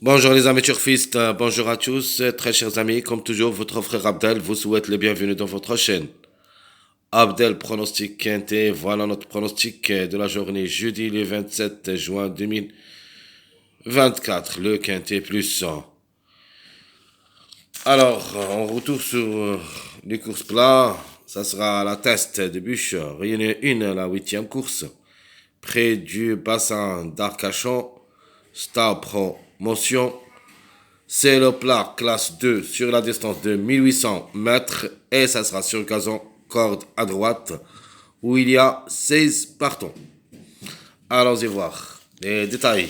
Bonjour les amis turfistes, bonjour à tous, très chers amis, comme toujours, votre frère Abdel vous souhaite le bienvenu dans votre chaîne. Abdel pronostic quintet, voilà notre pronostic de la journée jeudi le 27 juin 2024, le quintet plus 100. Alors, on retourne sur les courses plats, ça sera la test de bûche, réunion 1, la huitième course, près du bassin d'Arcachon, Star Promotion. C'est le plat classe 2 sur la distance de 1800 mètres et ça sera sur gazon corde à droite où il y a 16 partants. Allons-y voir les détails.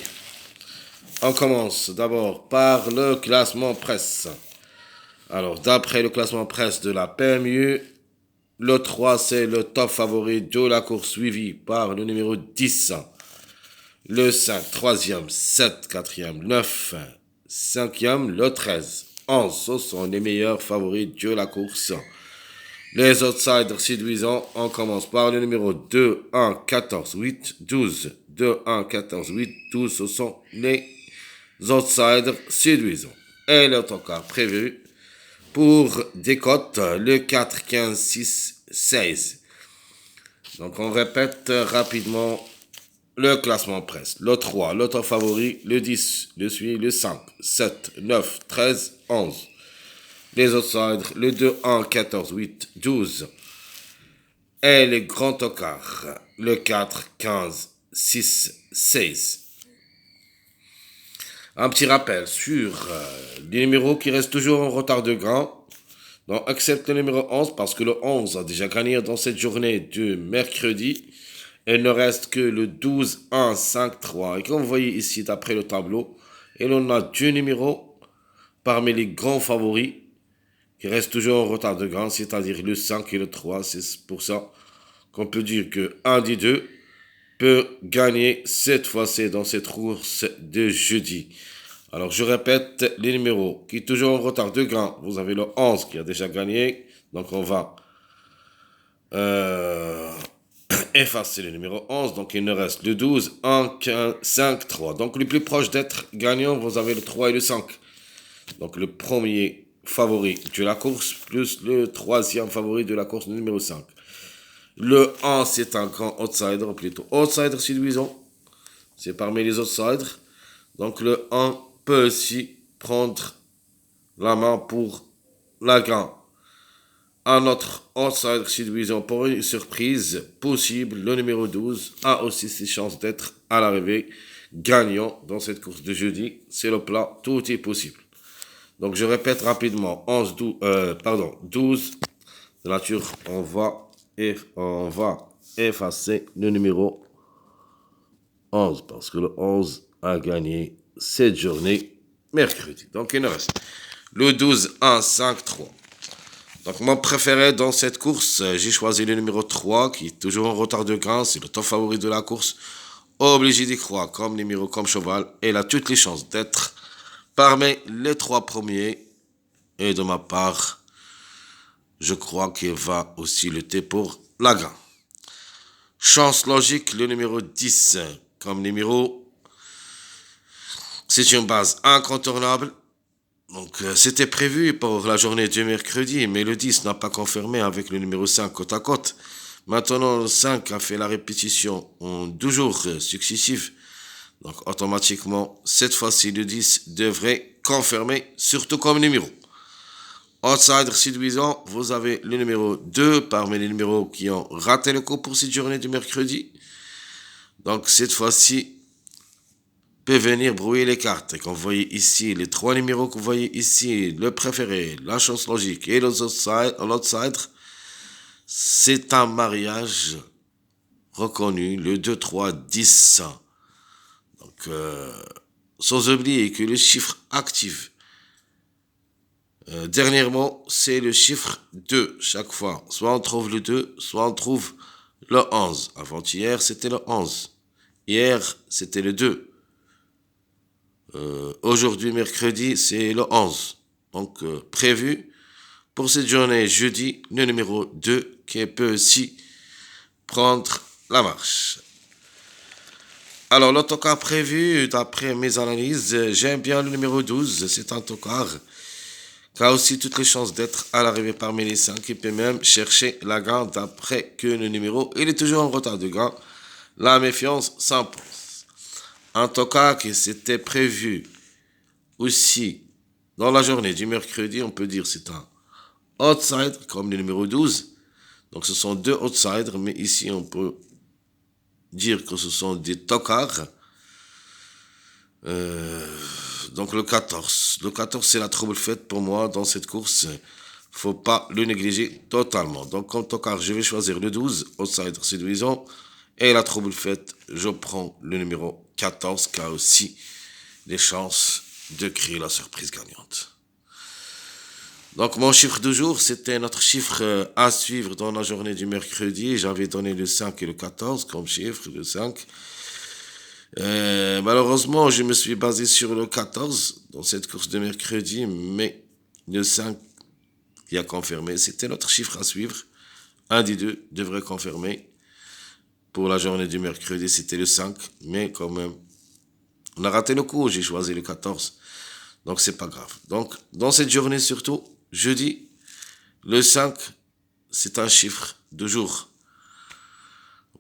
On commence d'abord par le classement presse. Alors, d'après le classement presse de la PMU, le 3 c'est le top favori de la course suivi par le numéro 10. Le 5, 3e, 7, 4e, 9, 5e, le 13. 11, ce sont les meilleurs favoris de la course. Les outsiders séduisants, on commence par le numéro 2, 1, 14, 8, 12. 2, 1, 14, 8, 12, ce sont les outsiders séduisants. Et l'autocar prévu pour des cotes, le 4, 15, 6, 16. Donc on répète rapidement le classement presse. Le 3, l'autre favori, le 10, le suit, le 5, 7, 9, 13, 11. Les outsiders, le 2, 1, 14, 8, 12. Et les grands tocards, le 4, 15, 6, 16. Un petit rappel sur les numéros qui restent toujours en retard de grain. Donc, accepte le numéro 11 parce que le 11 a déjà gagné dans cette journée de mercredi. Il ne reste que le 12, 1, 5, 3. Et comme vous voyez ici, d'après le tableau, il en a deux numéros parmi les grands favoris qui restent toujours en retard de grand, c'est-à-dire le 5 et le 3. C'est pour ça qu'on peut dire que un des deux peut gagner cette fois-ci dans cette course de jeudi. Alors, je répète les numéros qui sont toujours en retard de grand. Vous avez le 11 qui a déjà gagné. Donc, on va effacer le numéro 11. Donc, il ne reste le 12, 1, 15, 5, 3. Donc, le plus proche d'être gagnant, vous avez le 3 et le 5. Donc, le premier favori de la course plus le troisième favori de la course numéro 5. Le 1, c'est un grand outsider, plutôt outsider séduisant. C'est parmi les outsiders. Donc, le 1 peut aussi prendre la main pour la gagne. Un autre outsider séduisant pour une surprise possible, le numéro 12 a aussi ses chances d'être à l'arrivée gagnant dans cette course de jeudi. C'est le plat, tout est possible. Donc je répète rapidement, 12 de nature, on va effacer le numéro 11 parce que le 11 a gagné cette journée mercredi. Donc il nous reste le 12, 1, 5, 3. Donc mon préféré dans cette course, j'ai choisi le numéro 3 qui est toujours en retard de grain, c'est le top favori de la course. Obligé d'y croire comme numéro, comme cheval, et il a toutes les chances d'être parmi les trois premiers. Et de ma part, je crois qu'il va aussi lutter pour la gagne. Chance logique, le numéro 10 comme numéro. C'est une base incontournable. Donc, c'était prévu pour la journée du mercredi, mais le 10 n'a pas confirmé avec le numéro 5 côte à côte. Maintenant, le 5 a fait la répétition en 12 jours successifs. Donc, automatiquement, cette fois-ci, le 10 devrait confirmer, surtout comme numéro. Outsider séduisant, vous avez le numéro 2 parmi les numéros qui ont raté le coup pour cette journée du mercredi. Donc, cette fois-ci, peut venir brouiller les cartes. Et quand vous voyez ici, les trois numéros que vous voyez ici, le préféré, la chance logique et l'outsider, c'est un mariage reconnu, le 2, 3, 10. Donc, sans oublier que le chiffre actif, dernièrement, c'est le chiffre 2 chaque fois. Soit on trouve le 2, soit on trouve le 11. Avant-hier, c'était le 11. Hier, c'était le 2. Aujourd'hui, mercredi, c'est le 11. Donc, prévu pour cette journée jeudi, le numéro 2 qui peut aussi prendre la marche. Alors, l'autocar prévu, d'après mes analyses, j'aime bien le numéro 12. C'est un autocar qui a aussi toutes les chances d'être à l'arrivée parmi les 5. Il peut même chercher la gagne d'après que le numéro, il est toujours en retard de gain. La méfiance s'impose. Un autocar qui s'était prévu aussi dans la journée du mercredi, on peut dire c'est un outsider comme le numéro 12. Donc ce sont deux outsiders, mais ici on peut dire que ce sont des tocards. Donc le 14. Le 14 c'est la trouble faite pour moi dans cette course. Faut pas le négliger totalement. Donc comme tocard, je vais choisir le 12, outsider séduisant. Et la trouble faite, je prends le numéro 14 qui a aussi des chances de créer la surprise gagnante. Donc mon chiffre du jour, c'était notre chiffre à suivre dans la journée du mercredi. J'avais donné le 5 et le 14 comme chiffre, le 5. Malheureusement, je me suis basé sur le 14 dans cette course de mercredi, mais le 5 qui a confirmé, c'était notre chiffre à suivre. Un des deux devrait confirmer. Pour la journée du mercredi, c'était le 5, mais quand même, on a raté le coup, j'ai choisi le 14. Donc c'est pas grave. Donc dans cette journée surtout, jeudi, le 5, c'est un chiffre de jour.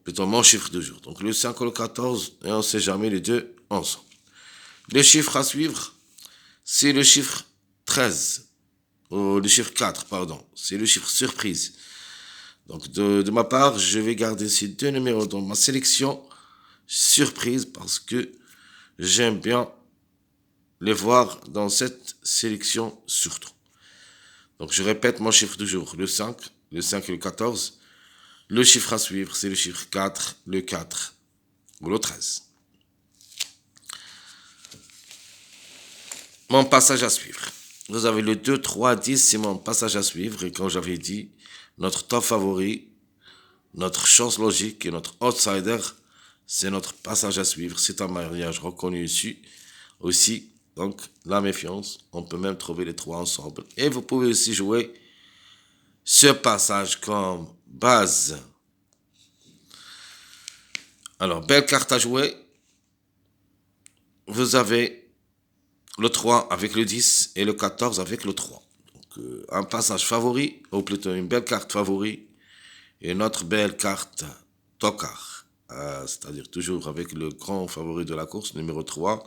Plutôt mon chiffre de jour. Donc le 5 ou le 14, et on ne sait jamais les deux ensemble. Le chiffre à suivre, c'est le chiffre 13. Ou le chiffre 4, pardon. C'est le chiffre surprise. Donc de ma part, je vais garder ces deux numéros dans ma sélection surprise parce que j'aime bien les voir dans cette sélection surtout. Donc je répète mon chiffre du jour, le 5 et le 14. Le chiffre à suivre, c'est le chiffre 4, le 4 ou le 13. Mon passage à suivre. Vous avez le 2, 3, 10, c'est mon passage à suivre. Et comme j'avais dit, notre top favori, notre chance logique et notre outsider, c'est notre passage à suivre. C'est un mariage reconnu ici aussi. Donc, la méfiance, on peut même trouver les trois ensemble. Et vous pouvez aussi jouer ce passage comme base. Alors, belle carte à jouer. Vous avez le 3 avec le 10 et le 14 avec le 3. Donc, un passage favori, ou plutôt une belle carte favori, et une autre belle carte tocard. C'est-à-dire toujours avec le grand favori de la course, numéro 3.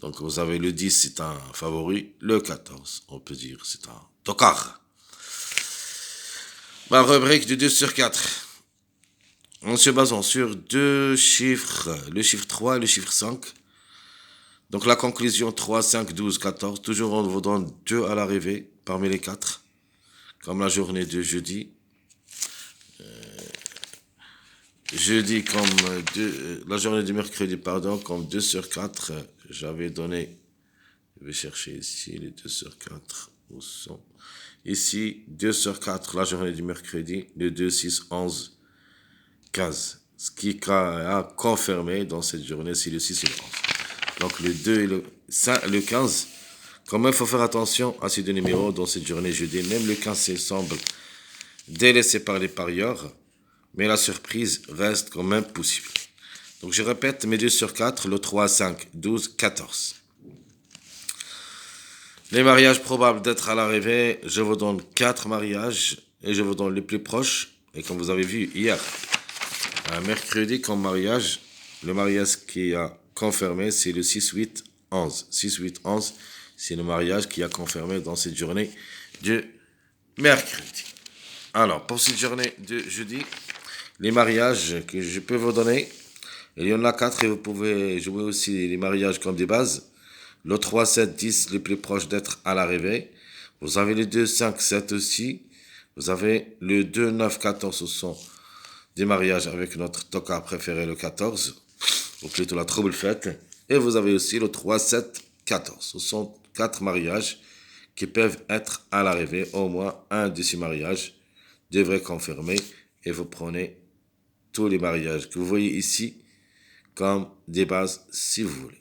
Donc vous avez le 10, c'est un favori. Le 14, on peut dire, c'est un tocard. Ma rubrique du 2 sur 4. En se basant sur deux chiffres, le chiffre 3 et le chiffre 5. Donc la conclusion 3, 5, 12, 14. Toujours on vous donne 2 à l'arrivée parmi les 4. Comme la journée de jeudi. Jeudi comme la journée du mercredi, pardon, comme 2 sur 4. J'avais donné, je vais chercher ici les 2 sur 4. Où sont ici, 2 sur 4, la journée du mercredi, le 2, 6, 11, 15. Ce qui a confirmé dans cette journée, c'est le 6 et le 11. Donc le 2 et le 5, le 15. Quand même, il faut faire attention à ces deux numéros dans cette journée jeudi. Même le 15, il semble délaissé par les parieurs. Mais la surprise reste quand même possible. Donc je répète mes 2 sur 4, le 3, 5, 12, 14. Les mariages probables d'être à l'arrivée, je vous donne 4 mariages et je vous donne les plus proches. Et comme vous avez vu hier, un mercredi comme mariage, le mariage qui a confirmé, c'est le 6, 8, 11. 6, 8, 11, c'est le mariage qui a confirmé dans cette journée de mercredi. Alors, pour cette journée de jeudi, les mariages que je peux vous donner, il y en a 4 et vous pouvez jouer aussi les mariages comme des bases. Le 3, 7, 10, les plus proches d'être à l'arrivée. Vous avez le 2, 5, 7 aussi. Vous avez le 2, 9, 14, ce sont des mariages avec notre tocard préféré, le 14, ou plutôt la trouble faite. Et vous avez aussi le 3, 7, 14. Ce sont 4 mariages qui peuvent être à l'arrivée. Au moins un de ces mariages devrait confirmer et vous prenez tous les mariages que vous voyez ici comme des bases si vous voulez.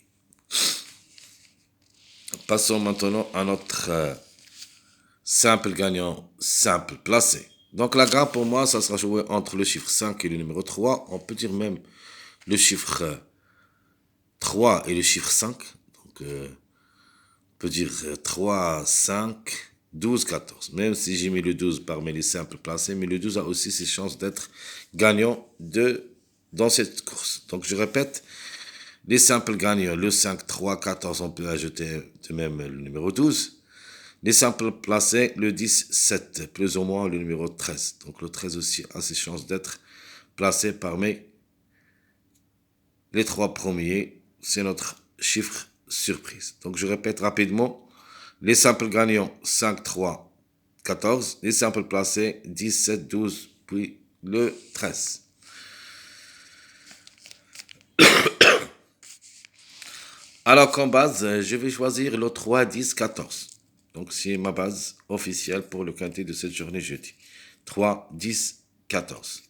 Passons maintenant à notre simple gagnant, simple placé. Donc la gamme pour moi, ça sera joué entre le chiffre 5 et le numéro 3. On peut dire même le chiffre 3 et le chiffre 5. Donc, on peut dire 3, 5, 12, 14. Même si j'ai mis le 12 parmi les simples placés, mais le 12 a aussi ses chances d'être gagnant dans cette course. Donc, je répète, les simples gagnants, le 5, 3, 14, on peut ajouter de même le numéro 12. Les simples placés, le 10, 7, plus ou moins le numéro 13. Donc, le 13 aussi a ses chances d'être placé parmi les trois premiers. C'est notre chiffre surprise. Donc, je répète rapidement. Les simples gagnants, 5, 3, 14. Les simples placés, 10, 7, 12, puis le 13. Alors, comme base, je vais choisir le 3, 10, 14. Donc, c'est ma base officielle pour le quintet de cette journée jeudi. 3, 10, 14.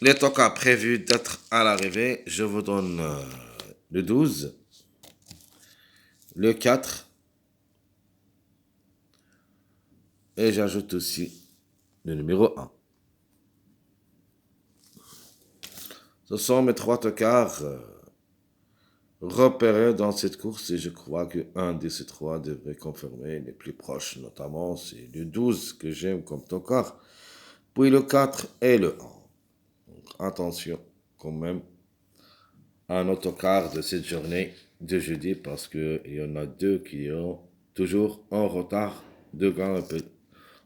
Les tocas prévus d'être à l'arrivée, je vous donne le 12, le 4, et j'ajoute aussi le numéro 1. Ce sont mes trois tocards repérés dans cette course et je crois qu'un de ces trois devrait confirmer les plus proches, notamment c'est le 12 que j'aime comme tocard, puis le 4 et le 1. Donc attention quand même à un autocar de cette journée de jeudi parce qu'il y en a deux qui sont toujours en retard de gain.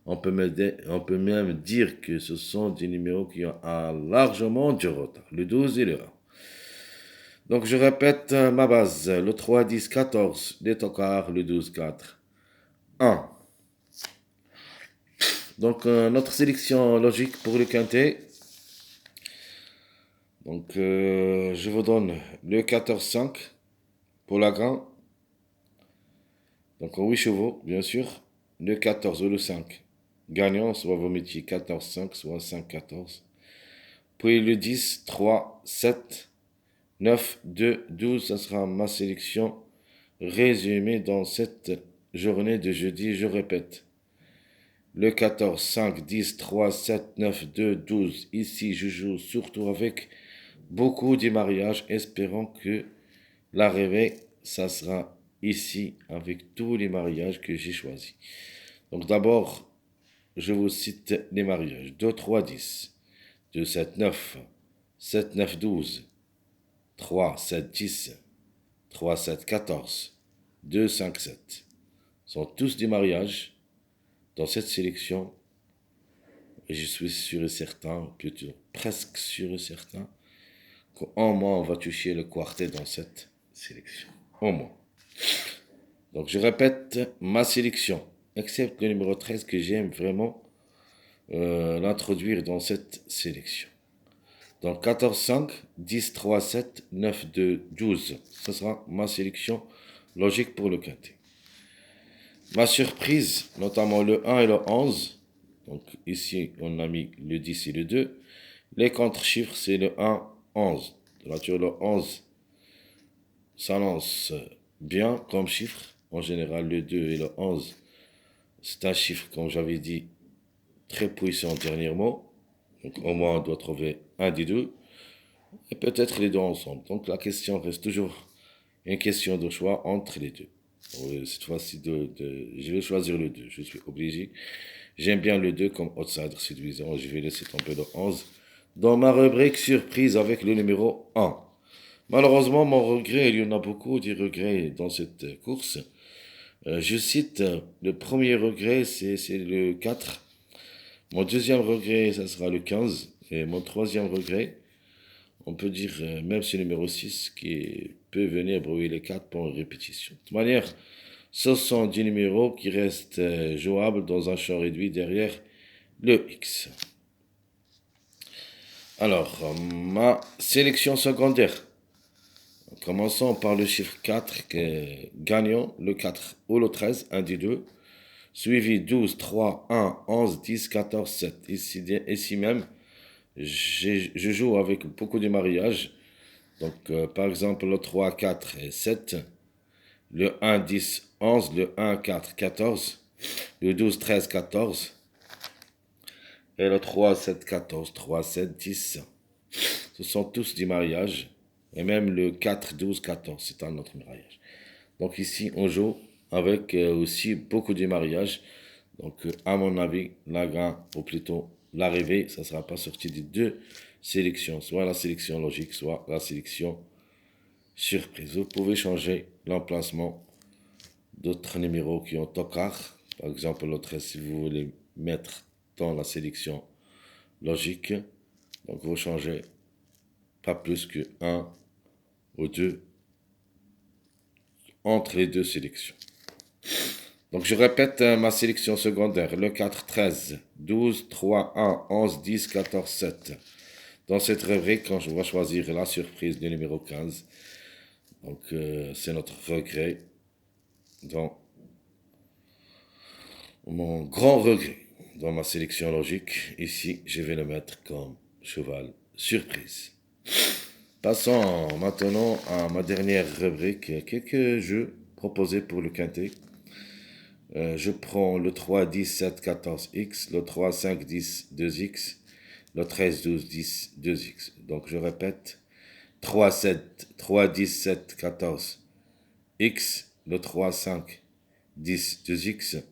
On peut même dire que ce sont des numéros qui ont largement du retard, le 12 et le 1. Donc je répète ma base, le 3, 10, 14, les tocards, le 12, 4, 1. Donc notre sélection logique pour le quintet. Donc je vous donne le 14, 5 pour la grande. Donc en 8 chevaux, bien sûr, le 14 ou le 5. Gagnant, soit vos métiers 14, 5, soit 5, 14. Puis le 10, 3, 7, 9, 2, 12, ça sera ma sélection résumée dans cette journée de jeudi. Je répète, le 14, 5, 10, 3, 7, 9, 2, 12. Ici, je joue surtout avec beaucoup de mariages, espérant que l'arrivée, ça sera ici avec tous les mariages que j'ai choisis. Donc d'abord, je vous cite les mariages. 2, 3, 10. 2, 7, 9. 7, 9, 12. 3, 7, 10. 3, 7, 14. 2, 5, 7. Sont tous des mariages dans cette sélection. Et je suis sûr et certain, plutôt presque sûr et certain, qu'au moins on va toucher le quartet dans cette sélection. Au moins. Donc je répète ma sélection, excepte le numéro 13 que j'aime vraiment l'introduire dans cette sélection. Donc 14, 5, 10, 3, 7, 9, 2, 12. Ce sera ma sélection logique pour le quintet. Ma surprise, notamment le 1 et le 11. Donc ici, on a mis le 10 et le 2. Les contre-chiffres, c'est le 1, 11. De nature, le 11 s'annonce bien comme chiffre. En général, le 2 et le 11, c'est un chiffre, comme j'avais dit, très puissant dernièrement. Donc au moins, on doit trouver un des deux. Et peut-être les deux ensemble. Donc la question reste toujours une question de choix entre les deux. Cette fois-ci, je vais choisir le 2. Je suis obligé. J'aime bien le 2 comme outsider séduisant. Je vais laisser tomber le 11 dans ma rubrique surprise avec le numéro 1. Malheureusement, mon regret, il y en a beaucoup de regrets dans cette course. Je cite le premier regret, c'est le 4. Mon deuxième regret, ça sera le 15. Et mon troisième regret, on peut dire même ce numéro 6 qui peut venir brouiller les 4 pour une répétition. De toute manière, ce sont des numéros qui restent jouables dans un champ réduit derrière le X. Alors, ma sélection secondaire. Commençons par le chiffre 4, gagnant le 4 ou le 13, un des deux. Suivi 12, 3, 1, 11, 10, 14, 7. Ici même, je joue avec beaucoup de mariages. Donc, par exemple, le 3, 4 et 7. Le 1, 10, 11. Le 1, 4, 14. Le 12, 13, 14. Et le 3, 7, 14. 3, 7, 10. Ce sont tous des mariages. Et même le 4, 12, 14, c'est un autre mariage. Donc ici, on joue avec aussi beaucoup de mariages. Donc, à mon avis, la gain, ou plutôt l'arrivée, ça ne sera pas sorti des deux sélections, soit la sélection logique, soit la sélection surprise. Vous pouvez changer l'emplacement d'autres numéros qui ont tokar. Par exemple, l'autre, si vous voulez mettre dans la sélection logique, donc vous changez pas plus que 1 ou 2 entre les deux sélections. Donc je répète ma sélection secondaire, le 4, 13, 12, 3, 1, 11, 10, 14, 7. Dans cette rubrique, quand je vais choisir la surprise du numéro 15, donc c'est notre regret, dans mon grand regret, dans ma sélection logique. Ici, je vais le mettre comme cheval surprise. Passons maintenant à ma dernière rubrique, quelques jeux proposés pour le quintet. Je prends le 3, 10, 7, 14, X, le 3, 5, 10, 2X, le 13, 12, 10, 2X. Donc je répète, 3, 7, 3, 10, 7, 14, X, le 3, 5, 10, 2X,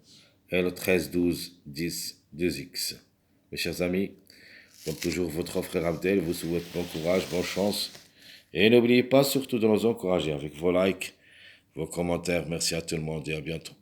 et le 13, 12, 10, 2X. Mes chers amis, comme toujours, votre frère Abdel vous souhaite bon courage, bonne chance. Et n'oubliez pas surtout de nous encourager avec vos likes, vos commentaires. Merci à tout le monde et à bientôt.